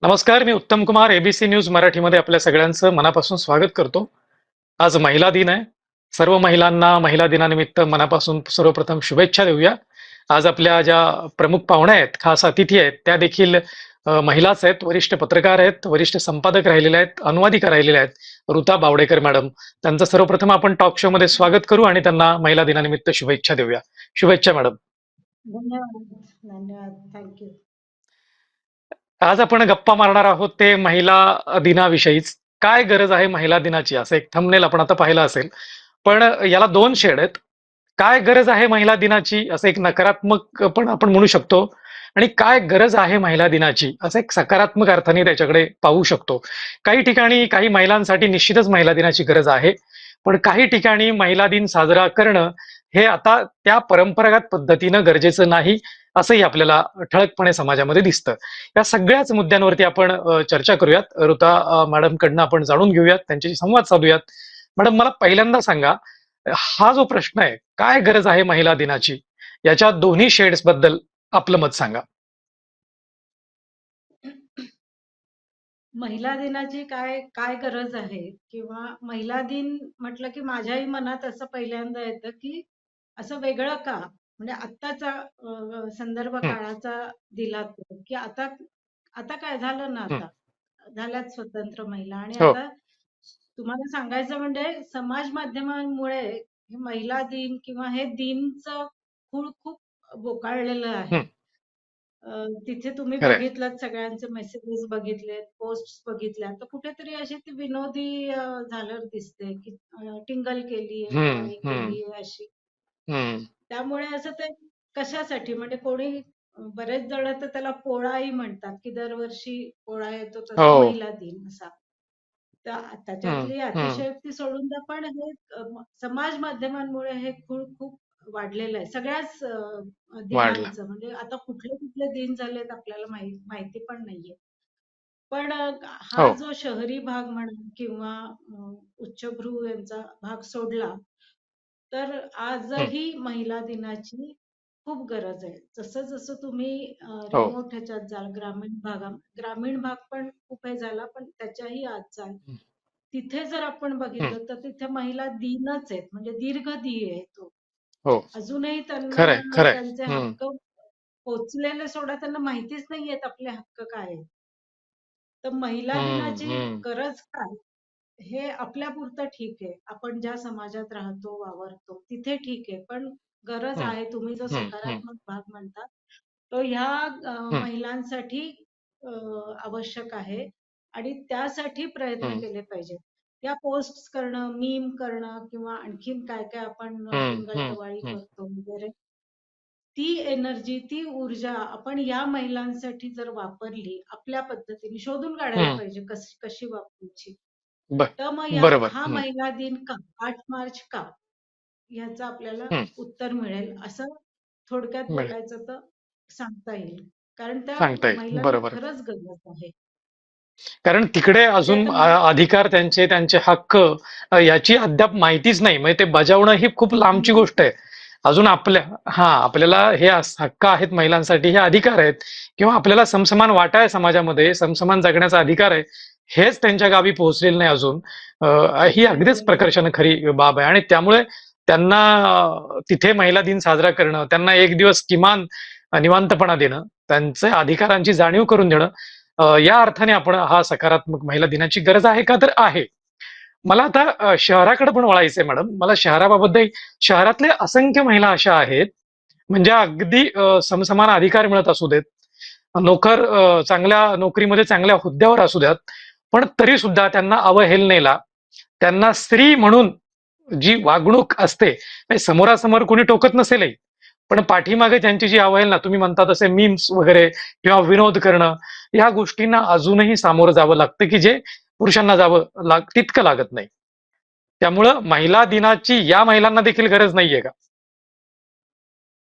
नमस्कार, मी उत्तम Kumar ABC news मराठीमध्ये आपल्या सगळ्यांचं मनापासून स्वागत करतो. आज महिला दिन आहे. सर्व महिलांना महिला दिनानिमित्त मनापासून सर्वप्रथम शुभेच्छा देऊया. आज आपल्या ज्या प्रमुख पाहुण्या आहेत, खास अतिथी आहेत, त्या देखील महिलाच आहेत, वरिष्ठ पत्रकार आहेत, वरिष्ठ संपादक राहिलेल्या आहेत, अनुवादिका राहिलेल्या आहेत, ऋता बावडेकर मॅडम. त्यांचं सर्वप्रथम आपण टॉक शो मध्ये स्वागत करू आणि त्यांना महिला दिनानिमित्त शुभेच्छा देऊया. शुभेच्छा मॅडम. धन्यवाद. धन्यवाद. थँक्यू. आज आपण गप्पा मारणार आहोत ते महिला दिनाविषयीच. काय गरज आहे महिला दिनाची, असं एक थंबनेल आपण आता पाहिलं असेल. पण याला दोन शेड आहेत. काय गरज आहे महिला दिनाची, असं एक नकारात्मक पण आपण म्हणू शकतो, आणि काय गरज आहे महिला दिनाची, असं एक सकारात्मक अर्थाने त्याच्याकडे पाहू शकतो. काही ठिकाणी काही महिलांसाठी निश्चितच महिला दिनाची गरज आहे, पण काही ठिकाणी महिला दिन साजरा करणं हे आता त्या परंपरागत पद्धतीनं गरजेचं नाही, असंही आपल्याला ठळकपणे समाजामध्ये दिसतं. या सगळ्याच मुद्द्यांवरती आपण चर्चा करूयात. ऋता मॅडमकडनं आपण जाणून घेऊयात, त्यांच्याशी संवाद साधूयात. मॅडम, मला पहिल्यांदा सांगा, हा जो प्रश्न आहे, काय गरज आहे महिला दिनाची, याच्या दोन्ही शेड्स बद्दल आपलं मत सांगा. महिला दिनाची काय काय गरज आहे किंवा महिला दिन म्हटलं की माझ्याही मनात असं पहिल्यांदा येतं की असं वेगळं का? म्हणजे आत्ताचा संदर्भ हं, काळाचा दिला तो, की आता आता काय झालं ना, हं. आता झाल्यात स्वतंत्र महिला आणि हो, आता तुम्हाला सांगायचं म्हणजे समाज माध्यमांमुळे हे महिला दिन किंवा हे दिनचं खूळ खूप बोकाळलेलं आहे. हं. तिथे तुम्ही खरंय. बघितलं सगळ्यांचे मेसेजेस बघितलेत, पोस्ट बघितल्या, तर कुठेतरी अशी ती विनोदी झालर दिसते, की टिंगल केलीये किंवा हं, हे हं, केलीये अशी. हं. त्यामुळे असं ते कशासाठी म्हणजे कोणी बरेच जण तर त्याला पोळाही म्हणतात, की दरवर्षी पोळा येतो तसा हो. महिला दिन असा. हं, त्याच्यातली हं. अतिशयोक्ती सोडून द्या, पण हे समाज माध्यमांमुळे हे खूळ खूप वाढलेलं आहे. सगळ्याच वाढला. दिनांचं म्हणजे आता कुठले कुठले दिन झालेत आपल्याला माहिती पण नाहीये. पण हो. हा जो शहरी भाग म्हणा किंवा उच्चभ्रू यांचा भाग सोडला, तर हं. आजही महिला दिनाची खूप गरज आहे. जसं-जसं तुम्ही हो. रिमोट ह्याच्यात जाल, ग्रामीण भाग पण खूप हे झाला, पण त्याच्याही आत जाल. हं, तिथे जर आपण हं. बघितलं, तर तिथे महिला दिनच आहेत. म्हणजे दीर्घ दी आहे तो. हो. अजूनही खरंय, त्यांना खरंय. त्यांचे हं, हक्क पोहोचलेले सोडा, त्यांना माहितीच नाहीयेत आपले हक्क काय आहेत. तर महिला हं, दिनाची हं, गरज काय? हे आपल्यापुरतं ठीक आहे. आपण ज्या समाजात राहतो, वावरतो तिथे ठीक आहे. पण गरज हं, आहे, तुम्ही जो हं, हं, सकारात्मक भाग म्हणता, तो ह्या हं, महिलांसाठी अ, आवश्यक आहे आणि त्यासाठी प्रयत्न हं, केले पाहिजेत. त्या पोस्ट्स करणं, मीम करणं किंवा आणखीन काय-काय आपण हं, हं, टिंगल-टवाळी हं, करतो वगैरे, ती एनर्जी, ती ऊर्जा आपण या महिलांसाठी जर वापरली आपल्या पद्धतीने शोधून काढायला हं. पाहिजे कशी कशी वापरायची. ब तर मग बरोबर. हा हं, महिला दिन का? 8 मार्च का? ह्याचं आपल्याला हं. उत्तर मिळेल असं थोडक्यात मिळेल. बोलायचं तर सांगता येईल. कारण त्या सांगता येईल. महिलांना बरोबर. खरंच गरज आहे. कारण तिकडे ते अजून आता अधिकार त्यांचे, त्यांचे हक्क याची अद्याप माहितीच नाही. म्हणजे ते बजावणं ही खूप लांबची गोष्ट आहे. अजून आपल्याला हे हक्क आहेत महिलांसाठी, हे अधिकार आहेत, किंवा आपल्याला समसमान वाटा आहे समाजामध्ये, समसमान जगण्याचा अधिकार आहे, हेच त्यांच्या गावी पोहोचलेलं नाही अजून. ही अगदीच पोहोचलेलं प्रकर्षानं नाहीये. खरी बाब आहे. आणि त्यामुळे त्यांना तिथे महिला दिन साजरा करणं, त्यांना एक दिवस किमान निवांतपणा देणं, त्यांच्या अधिकारांची जाणीव करून देणं, या अर्थाने आपण हा सकारात्मक महिला दिनाची गरज आहे का, तर आहे. मला आता शहराकडे पण वळायचंय मॅडम. मला शहराबाबत, शहरातले असंख्य महिला अशा आहेत, म्हणजे अगदी समसमान अधिकार मिळत असू देत, चांगल्या नोकरीमध्ये चांगल्या हुद्द्यावर असू द्यात, पण तरी सुद्धा त्यांना अवहेलनेला, त्यांना स्त्री म्हणून जी वागणूक असते, म्हणजे समोरासमोर कोणी टोकत नसेलही, पण पाठीमागे त्यांची जी अवहेलना, तुम्ही म्हणता तसे मीम्स वगैरे किंवा विनोद करणं, या गोष्टींना अजूनही सामोरं जावं लागतं, की जे पुरुषांना तितकं लागत नाही. त्यामुळं महिला दिनाची या महिलांना देखील गरज नाहीये का?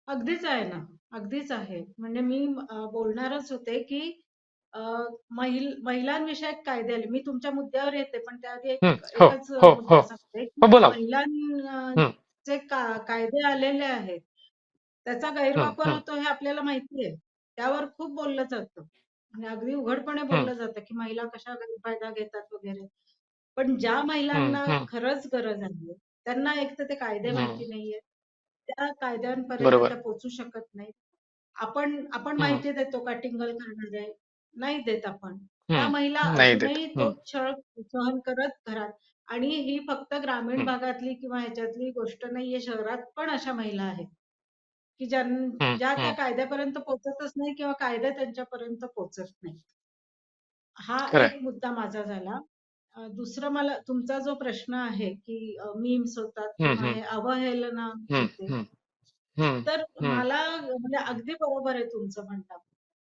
अगदीच आहे ना. अगदीच आहे. म्हणजे मी बोलणारच होते, की अ, महिलांविषयक कायदे आले. मी तुमच्या मुद्द्यावर येते, पण त्याआधी हं. हो, एकच हो, हो. मुद्दा सांगते, हो, की बोला. हं, महिलांचे कायदे आलेले आहेत. त्याचा हं, गैरवापर हं. होतो हे आपल्याला माहिती आहे. त्यावर खूप बोललं जातं. म्हणजे अगदी उघडपणे हं, बोललं जातं, की महिला कशा गैरफायदा घेतात वगैरे. पण ज्या हं, महिलांना हं, खरंच गरज आहे, त्यांना एक तर ते कायदे हं. माहिती नाहीयेत. त्या कायद्यांपर्यंत त्या बरोबर. पोहोचू शकत नाहीत. आपण आपण हं, माहिती देतो का टिंगल करणारे? नाही देत आपण. त्या हं. महिला नाही देत. अजूनही हं, तोच छळ सहन करत घरात आणि ही फक्त ग्रामीण हं, भागातली किंवा ह्याच्यातली गोष्ट नाहीये. शहरात पण अशा महिला आहेत, की हं, ज्या त्या हं. कायद्यापर्यंत पोहोचतच नाही किंवा कायदे त्यांच्यापर्यंत पोहोचत नाही. हा खरंय. एक मुद्दा माझा झाला. दुसरं मला तुमचा जो प्रश्न आहे, की मीम्स होतात हं, किंवा हं, हे अवहेलना हं, होते. हं, हं, तर हं, मला म्हणजे अगदी बरोबर आहे तुमचं म्हणणं.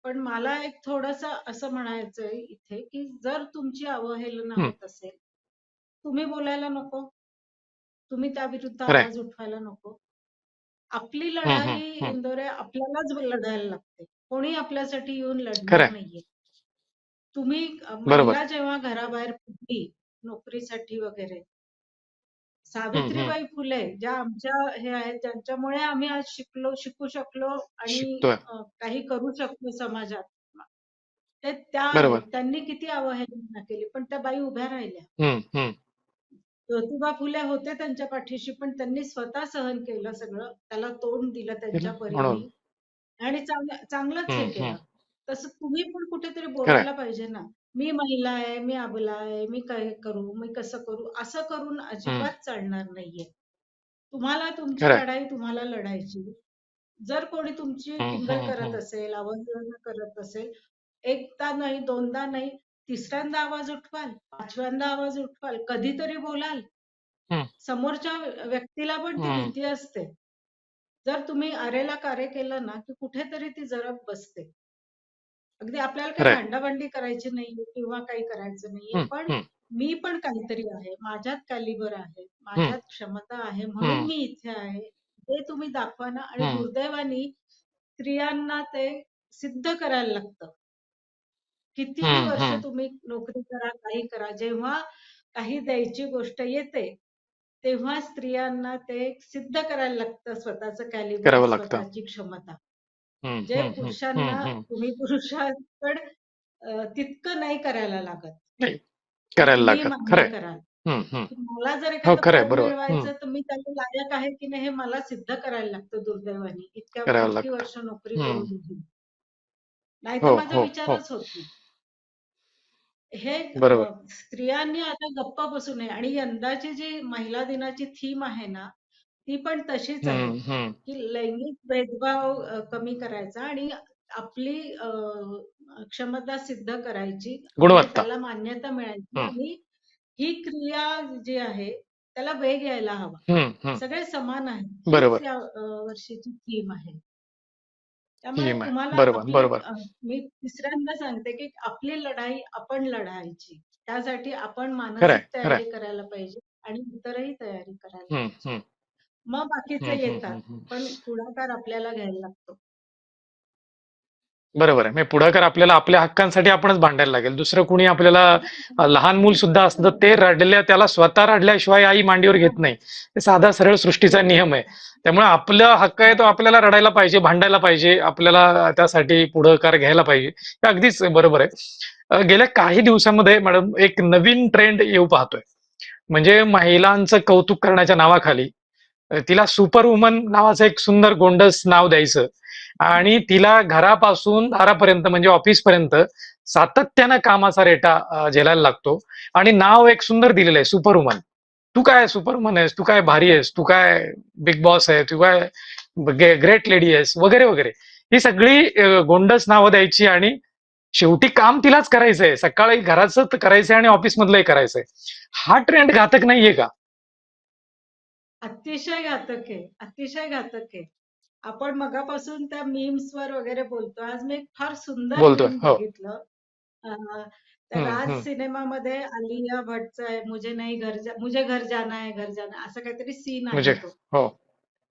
पण मला एक थोडंसं असं म्हणायचंय इथे, की जर तुमची अवहेलना हं. होत असेल, तुम्ही बोलायला नको. तुम्ही त्याविरुद्ध खरंय. आवाज उठवायला नको. आपली हं, हं, लढाई हं. इंदोरे आपल्यालाच लढायला लागते. कोणी आपल्यासाठी येऊन लढणार खरंय. नाहीये. तुम्ही बरोबर. महिला जेव्हा घराबाहेर पडली नोकरीसाठी वगैरे, हं, हं. सावित्रीबाई फुले ज्या आमच्या हे आहेत, ज्यांच्यामुळे आम्ही आज शिकू शकलो आणि शिकतोय. काही करू शकलो समाजात. ते त्या आहेत. बरोबर. त्यांनी किती अवहेलना केली, पण त्या बाई उभ्या राहिल्या. हं, हं, ज्योतिबा फुले होते त्यांच्या पाठीशी, पण त्यांनी स्वतः सहन केलं सगळं. त्याला तोंड दिलं त्यांच्या म्हणून. परीने आणि चांगलंच हे हं, हं. केलं. तसं तुम्ही पण कुठेतरी खरंय. बोलायला पाहिजे ना. मी महिला आहे, मी अबला आहे, मी काय करू, मी कसं करू, असं करून हं. अजिबात चालणार नाहीये. तुम्हाला तुमची खरंय. लढाई तुम्हाला लढायची. जर कोणी तुमची हं, टिंगल हं, करत हं. असेल, अवहेलना करत असेल, एकदा नाही, दोनदा नाही, तिसऱ्यांदा आवाज उठवाल, पाचव्यांदा आवाज उठवाल, कधीतरी बोलाल. हं, समोरच्या व्यक्तीला पण ती हं. भीती असते. जर तुम्ही अरेला कार्य केलं ना, की कुठेतरी ती जरब बसते. अगदी आपल्याला काही खरंय. भांडाभांडी करायची नाहीये किंवा काही करायचं नाहीये. हं, पण हं, मी पण काहीतरी आहे. माझ्यात कॅलिबर आहे. हं, माझ्यात क्षमता आहे म्हणून हं, मी इथे आहे. ते तुम्ही दाखवा ना आणि हं, दुर्दैवाने स्त्रियांना ते सिद्ध करायला लागतं. कितीही हं, वर्ष हं. तुम्ही नोकरी करा, काही करा. जेव्हा काही द्यायची गोष्ट येते, तेव्हा स्त्रियांना ते सिद्ध करायला लागतं स्वतःचं कॅलिबर, करावं लागतं. स्वतःची क्षमता. हं, जे हं, हं, हं, पुरुषांना हं. तुम्ही पुरुषांकडे तितकं नाही करायला लागत, नाही, की करायला तुम्ही लागत. मान्य खरंय. कराल. हं, हं. की मला जर हो, एखादं खरंय. पद बरोबर. हं. मिळवायचं, तर मी त्याला लायक आहे की नाही हे मला सिद्ध करायला लागतं दुर्दैवाने. करावं इतकी लागतं. वर्ष नोकरी हं. करूनही. नाहीतर हो, माझा हो, हो. विचारच होत नाही. हे बरोबर. स्त्रियांनी आता गप्प बसू नये आणि यंदाची जी महिला दिनाची थीम आहे ना, ती पण तशीच आहे, हं, हं. की लैंगिक भेदभाव कमी करायचा आणि आपली क्षमता सिद्ध करायची म्हणजे गुणवत्ता. त्याला मान्यता मिळायची हं, आणि ही क्रिया जी आहे त्याला वेग यायला हवा. हं, हं. सगळे समान आहेत. हीच बरोबर. या वर्षीची थीम आहे. त्यामुळे थीम आहे. तुम्हाला बरोबर, बरोबर. मी तिसऱ्यांदा सांगते, की आपली लढाई आपण लढायची. त्यासाठी आपण खरंय, मानसिक खरंय. तयारी करायला पाहिजे आणि इतरही तयारी करायला हं, पाहिजे. हं. मग बाकीचे हं, हं, येतात. हं, हं. पण पुढाकार आपल्याला घ्यायला लागतो. बरोबर आहे. म्हणजे पुढाकार आपल्याला आपल्या हक्कांसाठी आपणच भांडायला लागेल. दुसरं कुणी आपल्याला लहान मूल सुद्धा असलं तर ते रडल्या त्याला स्वतः रडल्याशिवाय आई मांडीवर घेत नाही. हे साधा सरळ सृष्टीचा नियम आहे. त्यामुळे आपला हक्क आहे तो आपल्याला रडायला पाहिजे, भांडायला पाहिजे, आपल्याला त्यासाठी पुढाकार घ्यायला पाहिजे. हे अगदीच बरोबर आहे. गेल्या काही दिवसांमध्ये मॅडम एक नवीन ट्रेंड येऊ पाहतोय. म्हणजे महिलांचं कौतुक करण्याच्या नावाखाली तिला सुपर वुमन नावाचं एक सुंदर गोंडस नाव द्यायचं आणि तिला घरापासून दारापर्यंत म्हणजे ऑफिसपर्यंत सातत्यानं कामाचा रेटा झेलायला लागतो आणि नाव एक सुंदर दिलेलं आहे सुपर वुमन. तू काय सुपर वुमन आहेस, तू काय भारी आहेस, तू काय बिग बॉस आहे, तू काय ग्रेट लेडी आहेस वगैरे वगैरे. ही सगळी गोंडस नावं द्यायची आणि शेवटी काम तिलाच करायचंय. सकाळी घराचं करायचंय आणि ऑफिस मधलंही करायचंय. हा ट्रेंड घातक नाहीये का? अतिशय घातक आहे. अतिशय घातक आहे. आपण मगापासून त्या मीम्सवर वगैरे बोलतो. आज मी एक फार सुंदर बोलतोय. मीम हो. बघितलं. अ, त्या हं, राज हं. सिनेमामध्ये आलिया भट्टचं आहे, मुझे घर जाना है, घर जाना असं काहीतरी सीन आहे म्हणजे तो. हो,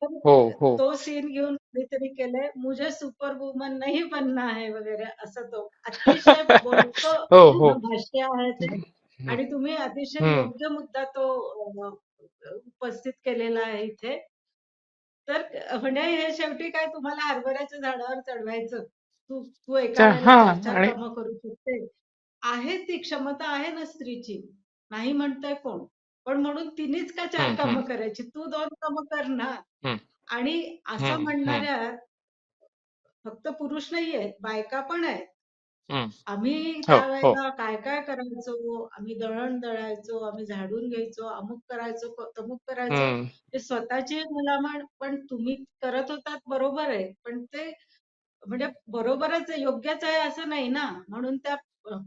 तर हो, हो. तो सीन घेऊन कोणीतरी केलंय, मुझे सुपर वुमन नहीं बनना है वगैरे असं तो. अतिशय बोलकं हो, हो. भाष्य आहे ते हं, आणि तुम्ही अतिशय हं. योग्य मुद्दा तो उपस्थित केलेला आहे इथे. तर म्हणजे हे शेवटी काय तुम्हाला हरभऱ्याच्या झाडावर चढवायचं. तू तू एका त्या वेळेला हा 4-4 आणि कामं करू शकते. आहे ती क्षमता आहे ना स्त्रीची. नाही म्हणतंय कोण. पण म्हणून तिनेच का 4 हम्म हम्म कामं करायची? तू 2 कामं कर ना. हम्म आणि असं हम्म म्हणणाऱ्या फक्त पुरुष नाहीयेत, बायका पण आहेत. हम्म आम्ही हो हो त्यावेळेला काय-काय करायचो. आम्ही दळण दळायचो, आम्ही झाडून घ्यायचो, अमुक करायचो, तमुक करायचो. हम्म ते स्वतःची मुलामण पण तुम्ही करत होतात बरोबर आहे. पण ते म्हणजे बरोबरच आहे, योग्यच आहे असं नाही ना. म्हणून त्या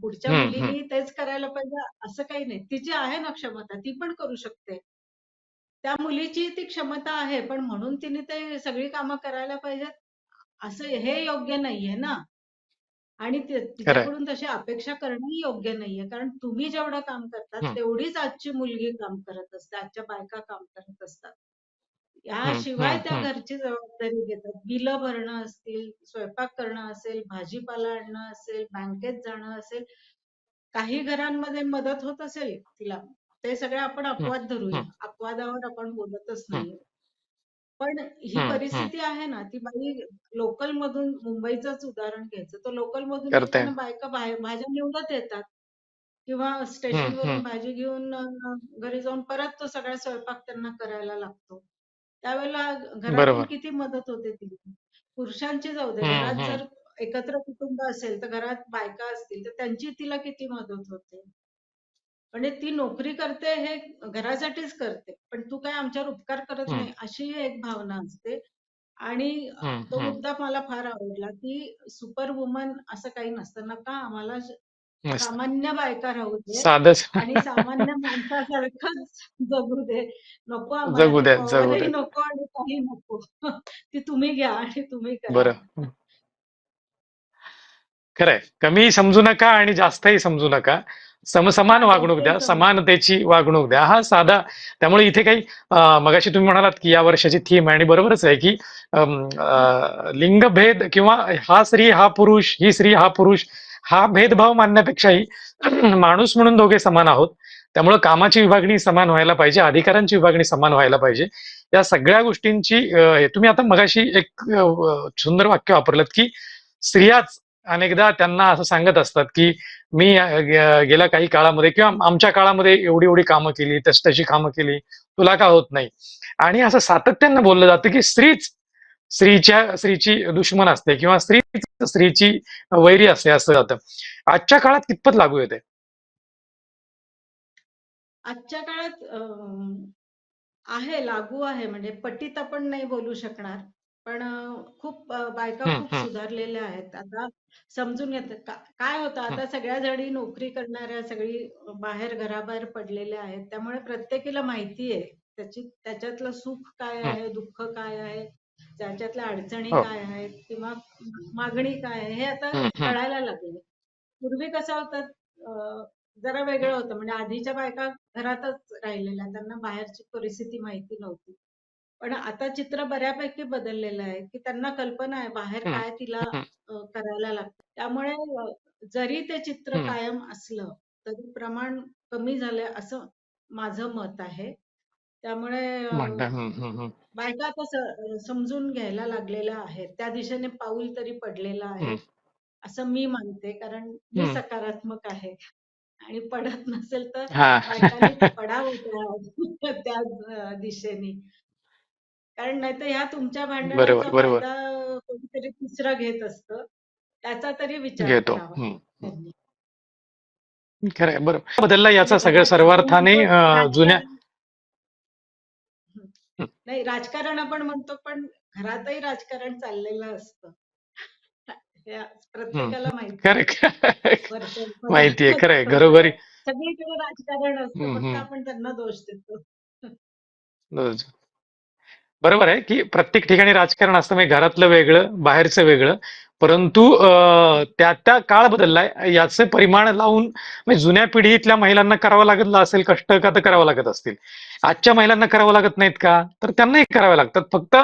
पुढच्या हम्म मुलीनी तेच करायला पाहिजे असं काही नाही. तिची आहे ना क्षमता, ती पण करू शकते. त्या मुलीची ती क्षमता आहे, पण म्हणून तिने ते सगळी कामं करायला पाहिजेत, असं हे योग्य नाहीये ना. आणि खरंय तिच्याकडून तशी अपेक्षा करणंही योग्य नाहीये. कारण तुम्ही जेवढं काम करतात, हम्म तेवढीच आजची मुलगी काम करत असते. आजच्या बायका काम करत असतात. याशिवाय त्या हम्म घरची जबाबदारी घेतात. बिलं भरणं असतील, स्वयंपाक करणं असेल, भाजीपाला आणणं असेल, बँकेत जाणं असेल. काही घरांमध्ये मदत होत असेल तिला, ते सगळे आपण हम्म अपवाद धरूया. हम्म अपवादावर आपण बोलतच हम्म नाहीये. पण ही हम्म परिस्थिती आहे ना, ती बाई लोकलमधून मुंबईचंच उदाहरण घ्यायचं, तर लोकलमधून करते येताना बायका भाज्या निवडत येतात किंवा हम्म स्टेशनवरून भाजी घेऊन घरी जाऊन परत तो सगळा स्वयंपाक त्यांना करायला लागतो. त्यावेळेला घरातून बरोबर किती मदत होते ती. पुरुषांची जाऊ दे, हम्म घरात हम्म जर एकत्र कुटुंब असेल, तर घरात बायका असतील, तर त्यांची तिला किती मदत होते. म्हणजे ती नोकरी करते हे घरासाठीच करते. पण तू काय आमच्यावर उपकार करत हम्म नाही, अशी एक भावना असते. आणि तो हम्म मुद्दा मला फार आवडला, की सुपर वुमन असं काही नसतं. नका आम्हाला मस्त सामान्य बायका राहू दे साधच आणि सामान्य माणसासारखंच जगू दे. नको आम्हाला जगू ती द्यात जगू पॉवरही द्यात नको आणि काही नको. ती तुम्ही घ्या आणि तुम्ही करा. बरं खरंय. कमी समजू नका आणि जास्तही समजू नका. समसमान हां, वागणूक जास्तही द्या, समजू नका. समानतेची वागणूक द्या. हा साधा त्यामुळे इथे काही मगाशी तुम्ही म्हणालात, की या वर्षाची थीम आहे आणि बरोबरच आहे, की हं, लिंगभेद किंवा हा स्त्री, हा पुरुष, ही स्त्री, हा पुरुष हा भेदभाव मानण्यापेक्षाही माणूस म्हणून दोघे समान आहोत. त्यामुळे कामाची विभागणी समान व्हायला पाहिजे, अधिकारांची विभागणी समान व्हायला पाहिजे. या सगळ्या गोष्टींची तुम्ही आता मगाशी एक सुंदर वाक्य वापरलंत, की स्त्रियाच अनेकदा त्यांना असं सांगत असतात, की मी गेल्या काही काळामध्ये किंवा आमच्या काळामध्ये एवढी-एवढी कामं केली, तशी-तशी कामं केली, तुला का होत नाही? आणि असं सातत्यानं बोललं जातं, की स्त्रीच स्त्रीची दुश्मन असते किंवा स्त्रीच स्त्रीची वैरी असते असं जातं. आजच्या काळात कितपत लागू येते? आजच्या काळात आहे, लागू आहे. म्हणजे पटीत आपण नाही बोलू शकणार. पण खूप बायका हं, खूप हं, सुधारलेल्या आहेत. आता समजून घेतात. काय होतं हं, आता सगळ्या जणी नोकरी करणाऱ्या, सगळी बाहेर घराबाहेर पडलेल्या आहेत. त्यामुळे प्रत्येकीला माहिती आहे. त्याच्यातलं सुख काय हं. आहे, दुःख काय आहे, त्याच्यातल्या अडचणी हो. काय आहेत किंवा मागणी काय आहे, हे आता हं, हं, कळायला लागलंय. पूर्वी कसं होतं जरा वेगळं होतं. म्हणजे आधीच्या बायका घरातच राहिलेल्या. त्यांना बाहेरची परिस्थिती माहिती नव्हती. पण आता चित्र बऱ्यापैकी बदललेलं आहे, की त्यांना कल्पना आहे बाहेर हं, काय तिला हं, करायला लागतं. त्यामुळे जरी ते चित्र हं. कायम असलं, तरी प्रमाण कमी झालंय असं माझं मत आहे. त्यामुळे म्हणता. हं, हं, हं, बायका आता समजून घ्यायला लागलेल्या आहेत. त्या दिशेने पाऊल तरी पडलेलं आहे, हं, असं मी मानते. कारण मी हं. सकारात्मक आहे. आणि पडत नसेल तर हां. बायकांनीच पडावं त्या दिशेने. कारण नाहीतर ह्या तुमच्या भांडणाचा बरोबर, बरोबर. फायदा कोणीतरी तिसरं घेत असतं. त्याचा तरी विचार घेतो. करावा हं, हं. त्यांनी. खरं आहे. बरोबर. बदलला म्हणजे याचा सगळं घरात आपण सर्वार्थाने म्हणतो जुन्या राजकारण हं. हं, नाही राजकारण आपण म्हणतो, पण घरातही राजकारण चाललेलं असतं. हे हं. प्रत्येकाला माहिती खरं आहे. आहे. वरच्या माहिती आहे. खरं आहे. घरोघरी सगळं सगळीकडे राजकारण असतं. हं, फक्त हं. आपण त्यांना दोष देतो. बरोबर आहे, की प्रत्येक ठिकाणी राजकारण असतं म्हणजे घरातलं वेगळं, बाहेरचं वेगळं. परंतु त्या काळ बदललाय. याचे परिमाण लावून म्हणजे जुन्या पिढीतल्या महिलांना करावं लागत असेल कष्ट का तर करावं लागत असतील. आजच्या महिलांना करावं लागत नाहीत का? तर त्यांनाही करावे लागतात. फक्त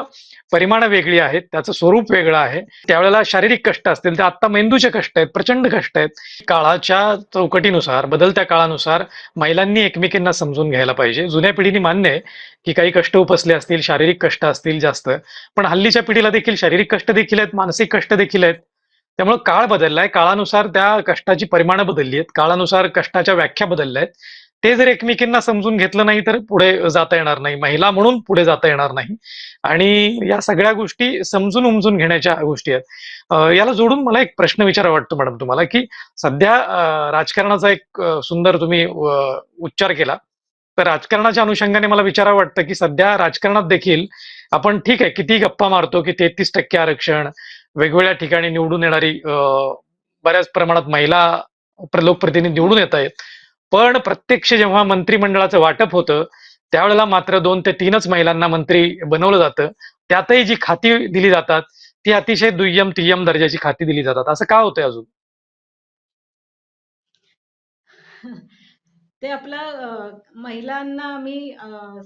परिमाणं वेगळी आहेत, त्याचं स्वरूप वेगळं आहे. त्यावेळेला शारीरिक कष्ट असतील, तर आता मेंदूचे कष्ट आहेत, प्रचंड कष्ट आहेत. काळाच्या चौकटीनुसार, बदलत्या काळानुसार महिलांनी एकमेकींना समजून घ्यायला पाहिजे. जुन्या पिढीने मान्य आहे, की काही कष्ट उपसले असतील, शारीरिक कष्ट असतील जास्त. पण हल्लीच्या पिढीला देखील शारीरिक कष्ट देखील आहेत, मानसिक कष्ट देखील आहेत. त्यामुळे काळ बदललाय. काळानुसार त्या कष्टाची परिमाणं बदलली आहेत. काळानुसार कष्टाच्या व्याख्या बदलल्या आहेत. ते जर एकमेकींना समजून घेतलं नाही तर पुढे जाता येणार नाही. महिला म्हणून पुढे जाता येणार नाही. आणि या सगळ्या गोष्टी समजून उमजून घेण्याच्या गोष्टी आहेत. याला जोडून मला एक प्रश्न विचारावा वाटतो मॅडम तुम्हाला, की सध्या राजकारणाचा एक सुंदर तुम्ही उच्चार केला. तर राजकारणाच्या अनुषंगाने मला विचारावं वाटतं, की सध्या राजकारणात देखील आपण ठीक आहे, किती गप्पा मारतो, की 33% आरक्षण, वेगवेगळ्या ठिकाणी निवडून येणारी बऱ्याच प्रमाणात महिला लोकप्रतिनिधी निवडून येत आहेत. पण प्रत्यक्ष जेव्हा मंत्रिमंडळाचं वाटप होतं, त्यावेळेला मात्र 2 ते 3च महिलांना मंत्री बनवलं जातं. त्यातही जी खाती दिली जातात, ती अतिशय दुय्यम, तिय्यम दर्जाची खाती दिली जातात. असं का होतंय अजून? ते आपलं महिलांना आम्ही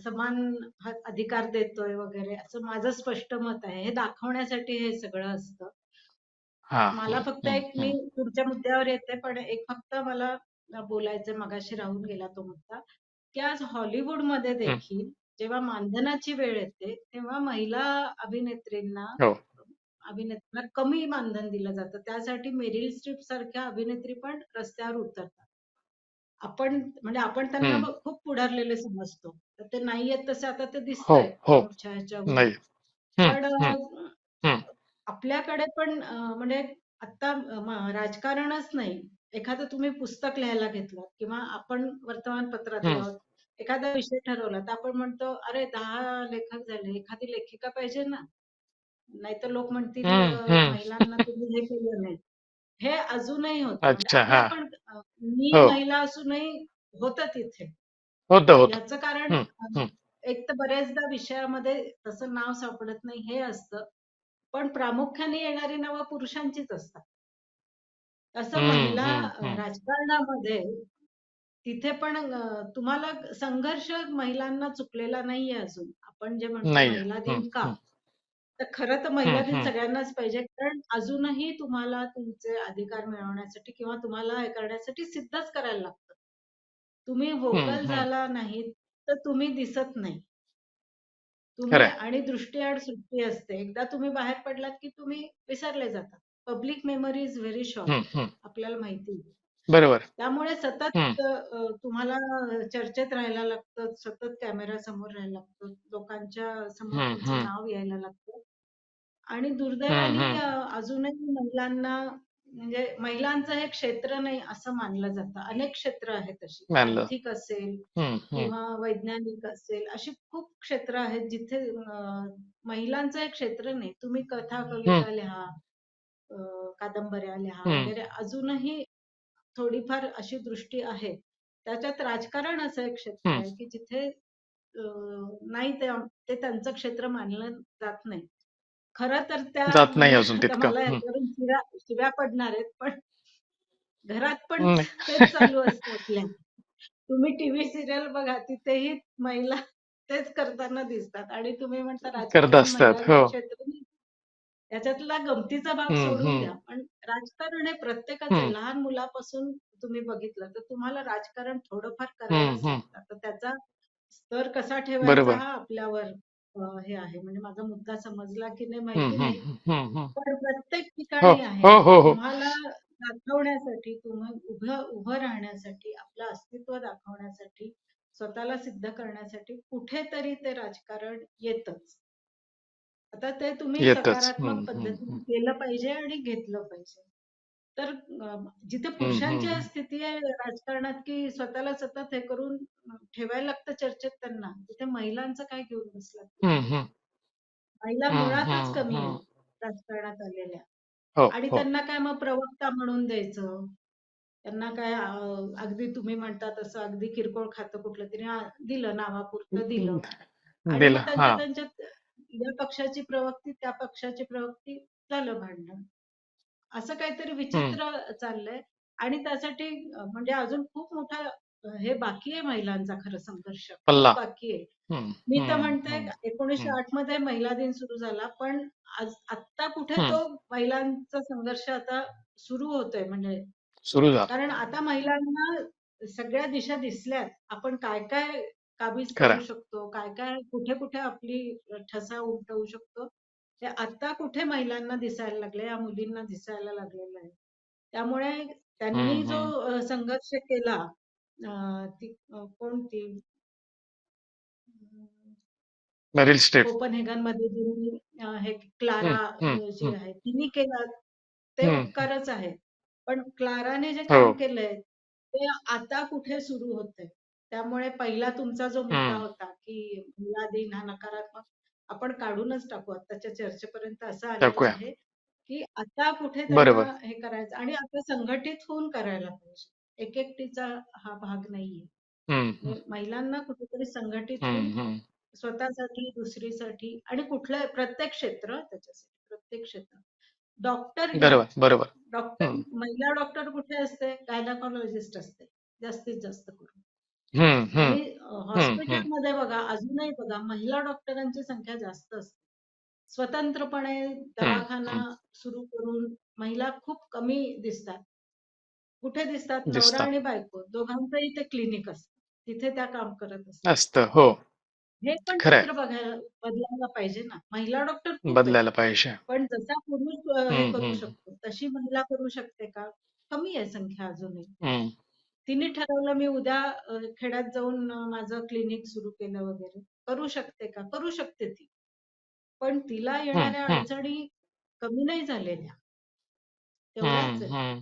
समान अधिकार देतोय वगैरे असं माझं स्पष्ट मत आहे. हे दाखवण्यासाठी हे सगळं असतं. हां. मला हं, फक्त हं, एक मी हं. पुढच्या मुद्द्यावर येते, पण एक फक्त मला बोलायचं मगाशी राहून गेला तो मुद्दा, की आज हॉलिवूडमध्ये हं. देखील जेव्हा मानधनाची वेळ येते, तेव्हा महिला अभिनेत्रींना हो. अभिनेत्रींना कमी मानधन दिलं जातं. त्यासाठी मेरिल स्ट्रीप सारख्या अभिनेत्री पण रस्त्यावर उतरतात. आपण त्यांना हं. खूप पुढारलेले समजतो. तर ते नाहीयेत तसे आता ते हो, दिसतायत हो. समोरच्या ह्याच्यावर. नाही. हं, पण हं, हं, आपल्याकडे पण म्हणजे आता राजकारणच नाही. एखादं तुम्ही पुस्तक लिहायला घेतलं किंवा आपण वर्तमानपत्रातले हं, आहोत. एखादा विषय ठरवला तर आपण म्हणतो, "अरे 10 लेखक झाले, एखादी लेखिका पाहिजे ना." नाहीतर लोक म्हणतील हं, हं. महिलांना तुम्ही हे केलं नाही. हे अजूनही होतं. म्हणजे अच्छा. आपल्या हां. पण मी हो. महिला असूनही होतं तिथे. होतं, होतं. याचं कारण हं, हं, एक तर बऱ्याचदा विषयामध्ये तसं नाव सापडत नाही हे असतं. पण प्रामुख्याने येणारी नावं पुरुषांचीच असतात. तसं हं, महिला हं, हं. राजकारणामध्ये तिथे पण तुम्हाला संघर्ष महिलांना चुकलेला नाहीये अजून. आपण जे म्हणतो नाहीये. महिला हं, दिन का? हं, तर खरं तर हं, महिला दिन हं, सगळ्यांनाच पाहिजे. कारण अजूनही तुम्हाला तुमचे अधिकार मिळवण्यासाठी किंवा तुम्हाला हे करण्यासाठी सिद्धच करायला लागतं. तुम्ही हं, व्होकल हं. झाला नाहीत, तर तुम्ही दिसत नाही. तुम्ही खरंय. आणि दृष्टीआड सुट्टी असते. एकदा तुम्ही बाहेर पडलात, की तुम्ही विसरले जातात. पब्लिक मेमरी इज व्हेरी हं, शॉर्ट. हं. आपल्याला माहिती आहे. बरोबर. त्यामुळे हं, सतत तुम्हाला चर्चेत राहायला लागतं, सतत कॅमेऱ्यासमोर राहायला लागतं, लोकांच्या समोर हं, तुमचं हं, नाव यायला लागतं. आणि हं, दुर्दैवाने हं. अजूनही महिलांना म्हणजे महिलांचं हे क्षेत्र नाही असं मानलं जातं. अनेक क्षेत्र आहेत अशी. मानलं. आर्थिक असेल हं, हं, किंवा वैज्ञानिक असेल, अशी खूप क्षेत्र आहेत जिथे महिलांचं हे क्षेत्र नाही. तुम्ही कथा, हं, कविता लिहा, अ, कादंबऱ्या लिहा हं. वगैरे अजूनही थोडीफार अशी दृष्टी आहे. त्याच्यात राजकारण असं एक क्षेत्र हं. आहे, की जिथे नाही ते त्यांचं क्षेत्र मानलं जात नाही. खरं तर त्या जात नाही म्हणजे अजून आता तितकं. मला हं. ह्याच्यावरून शिव्या शिव्या पडणार आहेत, पण घरात पण नाही. तेच चालू असतं आपल्या. तुम्ही टीव्ही सीरियल बघा, तिथेही महिला तेच करताना दिसतात आणि तुम्ही म्हणता करत राजकारण असतात. हो. महिलांचं क्षेत्र नाही. याच्यातला गमतीचा भाग हं, सोडून हं, द्या. पण राजकारण हे प्रत्येकाचं आहे. हं, लहान मुलापासून तुम्ही बघितलं तर तुम्हाला राजकारण थोडंफार हं, करायलाच हं. लागतं. तर त्याचा स्तर कसा ठेवायचा बरोबर. हा आपल्यावर हे आहे. म्हणजे माझा मुद्दा समजला की नाही हं, माहिती हं, नाही. हं, हं. पण प्रत्येक हो, ठिकाणी आहे. हो, हो, हो. तुम्हाला दाखवण्यासाठी, तुम्ही उभं राहण्यासाठी, आपलं अस्तित्व दाखवण्यासाठी, स्वतःला सिद्ध करण्यासाठी कुठेतरी ते राजकारण येतच. आता ते तुम्ही येतच. हं, सकारात्मक हं, हं. पद्धतीने केलं पाहिजे आणि घेतलं पाहिजे. तर जिथे हं, पुरुषांची हं, स्थिती आहे राजकारणात, की स्वतःला सतत हे करून ठेवायला लागतं चर्चेत त्यांना, तिथे महिलांचं काय घेऊन बसलात हं, तुम्ही? हं, महिला हं, मुळातच हं, कमी आहेत हं. राजकारणात आलेल्या. हो, आणि हो. त्यांना काय मग प्रवक्ता म्हणून द्यायचं. त्यांना काय अगदी तुम्ही म्हणता तसं अगदी किरकोळ खातं कुठलं तरी दिलं, नावापुरतं दिलं. आणि दिलं. मग त्यांच्या हां. त्यांच्यात या पक्षाची प्रवक्ती, त्या पक्षाची प्रवक्ती, झालं भांडण. असं काहीतरी हं. विचित्र चाललंय आणि त्यासाठी म्हणजे अजून खूप मोठा हे बाकी आहे महिलांचा खरं संघर्ष. पल्ला. खूप बाकी आहे. हं, मी तर हं, म्हणते हं, हं, 1908 मध्ये महिला दिन सुरू झाला, पण आत्ता कुठे हं. तो महिलांचा संघर्ष आता सुरू होतोय म्हणजे सुरू झालं. कारण आता महिलांना सगळ्या दिशा दिसल्यात. आपण काय-काय काबीज करू खरं. शकतो, काय-काय, कुठे-कुठे आपली ठसा उमटवू शकतो, हे आता कुठे महिलांना दिसायला लागले, या मुलींना दिसायला लागलेलं आहे. त्यामुळे त्यांनी जो हम्म. संघर्ष केला, ती कोण ती मेरिल स्ट्रीप. कोपनहेगन मध्ये जी हे हम्म. क्लारा हम्म. जी आहे तिने केलं, ते हम्म. उपकारच आहेत. पण क्लाराने जे हो. काम केलंय ते आता कुठे सुरू होतंय. त्यामुळे पहिला तुमचा जो मुद्दा हम्म. होता की महिला दिन हा नकारात्मक, आपण काढूनच टाकू. आताच्या चर्चेपर्यंत असं आलेलं टाकूया. आहे की आता कुठे त्यांना बरोबर. हे करायचं आणि आता संघटित होऊन करायला पाहिजे. एकएकटीचा हा भाग नाहीये. हम्म. म्हणजे महिलांना कुठेतरी संघटित होऊन हम्म. हम्म. स्वतःसाठी, दुसरीसाठी आणि कुठलं प्रत्येक क्षेत्र त्याच्यासाठी, प्रत्येक क्षेत्र. डॉक्टर घ्या. बरोबर. बरोबर. डॉक्टर, हम्म. महिला डॉक्टर कुठे असते? गायनाकॉलॉजिस्ट असते जास्तीत जास्त करून. हम्म. हम्म. आणि हम्म. हॉस्पिटलमध्ये बघा, अजूनही बघा, महिला डॉक्टरांची संख्या जास्त असते. स्वतंत्रपणे हम्म. दवाखाना हम्म. सुरू करून महिला खूप कमी दिसतात. कुठे दिसतात? नवरा दिसतात. आणि बायको दोघांचंही ते क्लिनिक असतं. तिथे त्या काम करत असतात. असतं. हो. हे पण खरंय. चित्र बदलायला पाहिजे ना. महिला डॉक्टर खूप आहेत. बदलायला पाहिजे. पण जसा पुरुष हे हम्म. करू हम्म. शकतो, तशी महिला करू शकते का? कमी आहे संख्या अजूनही. हम्म. तिने ठरवलं मी उद्या खेड्यात जाऊन माझं क्लिनिक सुरू केलं वगैरे. करू शकते का? करू शकते ती. पण तिला हम्म. येणाऱ्या हम्म. अडचणी कमी नाही झालेल्या. तेवढ्याच हम्म. आहेत. हम्म.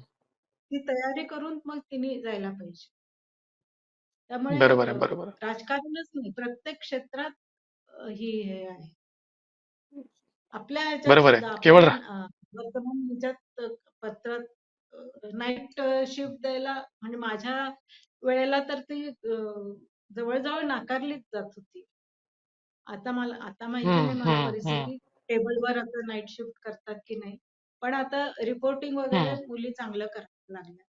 ती तयारी करून मग तिने जायला पाहिजे. त्यामुळे बरोबर आहे. बरोबर आहे. राजकारणच नाही, प्रत्येक क्षेत्रात ही हे आहे. आपल्या ह्याच्यात बरोबर आहे. सुद्धा, आपल्या केवळ वर्तमान ह्याच्यात पत्रात नाईट शिफ्ट द्यायला, म्हणजे माझ्या वेळेला तर ती जवळ-जवळ नाकारलीच जात होती. आता माहिती हम्म. नाही मला हम्म. हम्म. परिस्थिती, टेबलवर आता नाईट शिफ्ट करतात की नाही. पण आता रिपोर्टिंग वगैरे हम्म. मुली चांगलं करायला लागल्या.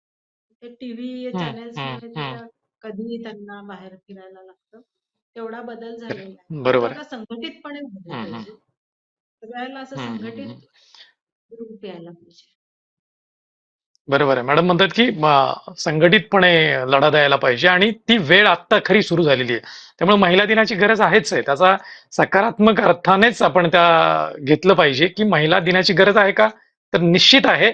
ते टीव्ही हम्म. हम्म. चॅनेल्समुळे हम्म. त्या कधीही त्यांना बाहेर फिरायला लागतं. तेवढा बदल झालेला आहे. मात्र बरोबर आहे. आता संघटितपणे झालं हम्म. हम्म. पाहिजे. सगळ्याला असं हम्म. हम्म. संघटित रूप यायला पाहिजे. बरोबर आहे. मॅडम म्हणतात की संघटितपणे लढा द्यायला पाहिजे आणि ती वेळ आत्ता खरी सुरू झालेली आहे. त्यामुळे महिला दिनाची गरज आहेच आहे. त्याचा सकारात्मक अर्थानेच आपण त्या घेतलं पाहिजे की महिला दिनाची गरज आहे का? तर निश्चित आहे.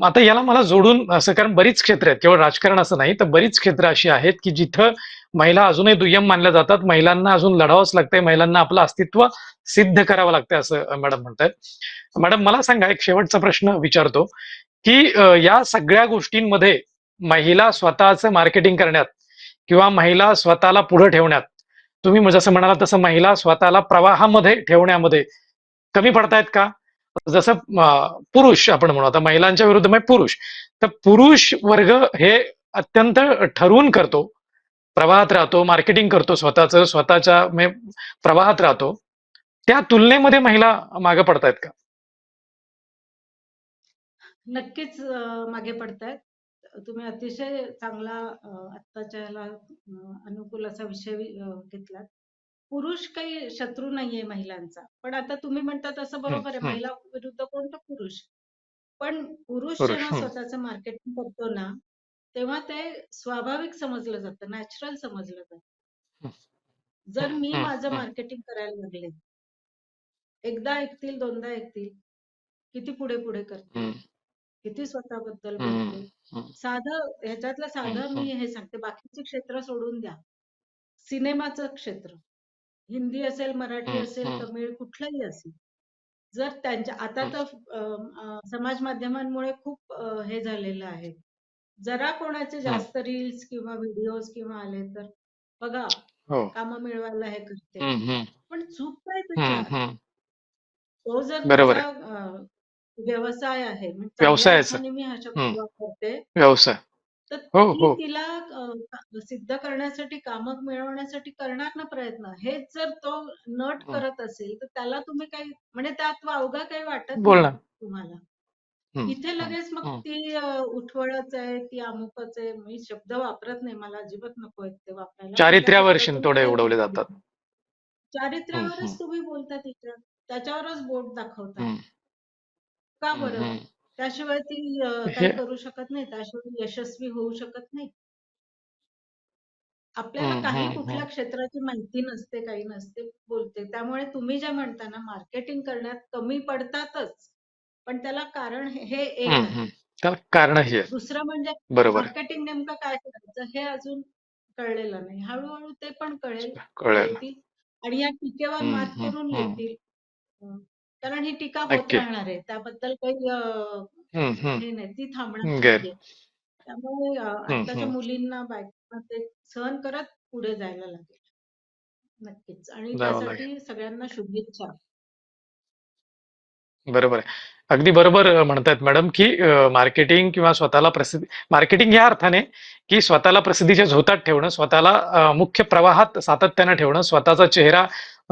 आता याला मला जोडून असं, कारण बरीच क्षेत्र आहेत, केवळ राजकारण असं नाही, तर बरीच क्षेत्र अशी आहेत की जिथं महिला अजूनही दुय्यम मानल्या जातात. महिलांना अजून लढावंच लागतंय, महिलांना आपलं अस्तित्व सिद्ध करावं लागतंय असं मॅडम म्हणतायत. मॅडम मला सांगा, एक शेवटचा प्रश्न विचारतो की या सगळ्या गोष्टींमध्ये महिला स्वतःचं मार्केटिंग करण्यात किंवा महिला स्वतःला पुढे ठेवण्यात, तुम्ही जसं म्हणाला तसं महिला स्वतःला प्रवाहामध्ये ठेवण्यामध्ये कमी पडतायत का? जसं पुरुष आपण म्हणू, आता महिलांच्या विरुद्ध म्हणजे पुरुष, तर पुरुष वर्ग हे अत्यंत ठरवून करतो, प्रवाहात राहतो, मार्केटिंग करतो स्वतःचं, स्वतःच्या प्रवाहात राहतो. त्या तुलनेमध्ये महिला मागे पडतायत का? नक्कीच मागे पडतायत. तुम्ही अतिशय चांगला आत्ताच्या ह्याला अनुकूल असा विषय घेतलात. पुरुष काही शत्रू नाहीये महिलांचा. पण आता तुम्ही म्हणता तसं हम्म. बरोबर आहे. हम्म. महिला विरुद्ध कोणतं पुरुष? पण पुरुष पुरुष. जेव्हा स्वतःचं मार्केटिंग करतो ना, तेव्हा ते स्वाभाविक समजलं जातं, नॅचरल समजलं जातं. जर मी हम्म. माझं हम्म. मार्केटिंग करायला लागले, एकदा ऐकतील, दोनदा ऐकतील, किती पुढे-पुढे करतील, हम्म. किती स्वतःबद्दल हम्म. बोलतील. हम्म. ह्याच्यातलं हम्म. साधं मी हम्म. हे सांगते, बाकीची क्षेत्र सोडून द्या. सिनेमाचं क्षेत्र, हिंदी असेल, मराठी हम्म. असेल, हम्म. तमिळ कुठलंही असेल. जर त्यांच्या आता हम्म. तर समाज माध्यमांमुळे खूप हे झालेलं आहे. जरा कोणाचे हम्म. जास्त रील्स किंवा व्हिडिओज किंवा आले तर बघा, हो. कामं मिळवायला हे करते. हम्म. हम्म. पण चूक काय हम्म. त्याच्यात? हम्म. तो जर बरोबर तुझा आहे. व्यवसाय आहे, म्हणजे चांगल्या व्यवसायाचं. अर्थाने मी हा शब्द हम्म. वापरते, व्यवसाय. तर हो. ती हो. तिला सिद्ध करण्यासाठी, कामं मिळवण्यासाठी करणार ना प्रयत्न. हेच जर तो नट हम्म. करत असेल, तर त्याला तुम्ही काही, म्हणजे त्यात वावगा काही वाटत नाही बोल ना. तुम्हाला. हम्म. इथे हम्म. लगेच मग हम्म. ती उठवळच आहे, ती अमुकच आहे. मी शब्द वापरत नाही, मला अजिबात नको आहेत ते वापरायला. पण त्या चारित्र्यावर शब्दातून शिंतोडे काय उडवले उद्देश? जातात. हम्म. हम्म. चारित्र्यावरच तुम्ही बोलता तिच्या, त्याच्यावरच बोट दाखवता. हम्म. का हम्म. बरं? हम्म. त्याशिवाय ती हे काही करू शकत नाही, त्याशिवाय ती यशस्वी होऊ शकत नाही. आपल्याला काही कुठल्या क्षेत्राची माहिती नसते, काही नसते बोलते. त्यामुळे तुम्ही जे म्हणता ना मार्केटिंग करण्यात कमी पडतातच. पण त्याला कारण हे एक आहे. त्याला कारणही आहे. दुसरं म्हणजे बरोबर आहे. मार्केटिंग नेमकं काय करायचं हे अजून कळलेलं नाही. हळू-हळू ते पण कळेल, कळेल. येतील आणि या टीकेवर मात करून येतील. अ, कारण ही टीका होत नक्की. राहणार आहे. त्याबद्दल काही हं, हं. हे नाही, ती थांबणार गैर नाहीये. त्यामुळे हं, आत्ताच्या हं. मुलींना, बायकांना ते सहन करत पुढे जायला लागेल. नक्कीच. आणि जावं लागेल. त्यासाठी सगळ्यांना शुभेच्छा. बरोबर आहे. अगदी बरोबर म्हणतायत मॅडम, की मार्केटिंग किंवा स्वतःला प्रसिद्धी मार्केटिंग या अर्थाने, की स्वतःला प्रसिद्धीच्या झोतात ठेवणं, स्वतःला मुख्य प्रवाहात सातत्यानं ठेवणं, स्वतःचा चेहरा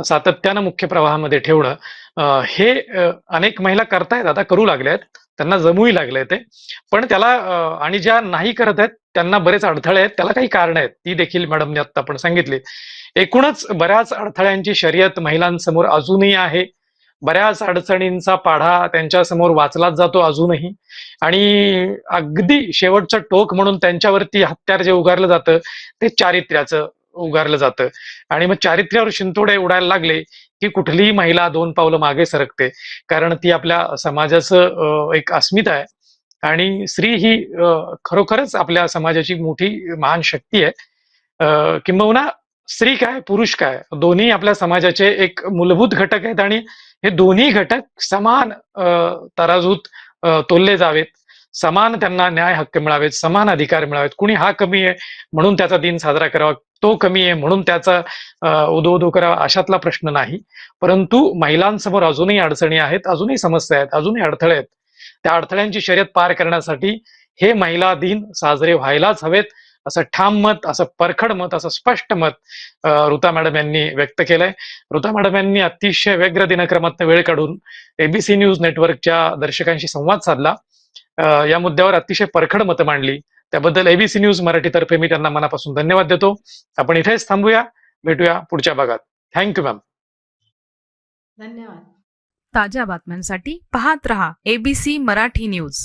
सातत्यानं मुख्य प्रवाहामध्ये ठेवणं, हे अनेक महिला करतायत, आता करू लागल्या आहेत. त्यांना जमूही लागलंय ते. पण त्याला आणि ज्या नाही करत आहेत, त्यांना बरेच अडथळे आहेत. त्याला काही कारणं आहेत. ती देखील मॅडमने आत्ता आपण सांगितली. एकूणच बऱ्याच अडथळ्यांची शर्यत महिलांसमोर अजूनही आहे. बऱ्याच अडचणींचा पाढा त्यांच्यासमोर वाचलाच जातो अजूनही. आणि अगदी शेवटचं टोक म्हणून त्यांच्यावरती हत्यार जे उगारलं जातं, ते चारित्र्याचं उगारलं जातं. आणि मग चारित्र्यावर शिंतोडे उडायला लागले, की कुठलीही महिला 2 पावलं मागे सरकते. कारण ती आपल्या समाजाचं एक अस्मिता आहे. आणि स्त्री ही खरोखरच आपल्या समाजाची मोठी महान शक्ती आहे. किंबहुना स्त्री काय, पुरुष काय, दोन्ही आपल्या समाजाचे एक मूलभूत घटक आहेत आणि हे दोन्ही घटक समान तराजूत तोलले जावेत. समान त्यांना न्याय हक्क मिळावेत, समान अधिकार मिळावेत. कुणी हा कमी आहे म्हणून त्याचा दिन साजरा करावा, तो कमी आहे म्हणून त्याचा उदो करावा, अशातला प्रश्न नाही. परंतु महिलांसमोर अजूनही अडचणी आहेत, अजूनही समस्या आहेत, अजूनही अडथळे आहेत. त्या अडथळ्यांची शर्यत पार करण्यासाठी हे महिला दिन साजरे व्हायलाच हवेत, असं ठाम मत, असं परखड मत, असं स्पष्ट मत ऋता मॅडम यांनी व्यक्त केलंय. ऋता मॅडम यांनी अतिशय व्यग्र दिनक्रमात वेळ काढून एबीसी न्यूज नेटवर्कच्या दर्शकांशी संवाद साधला. या मुद्द्यावर अतिशय परखड मतं मांडली. त्याबद्दल एबीसी न्यूज मराठीतर्फे मी त्यांना मनापासून धन्यवाद देतो. आपण इथेच थांबूया. भेटूया पुढच्या भागात. Thank you ma'am. धन्यवाद. ताज्या बातम्यांसाठी पाहत रहा एबीसी मराठी न्यूज.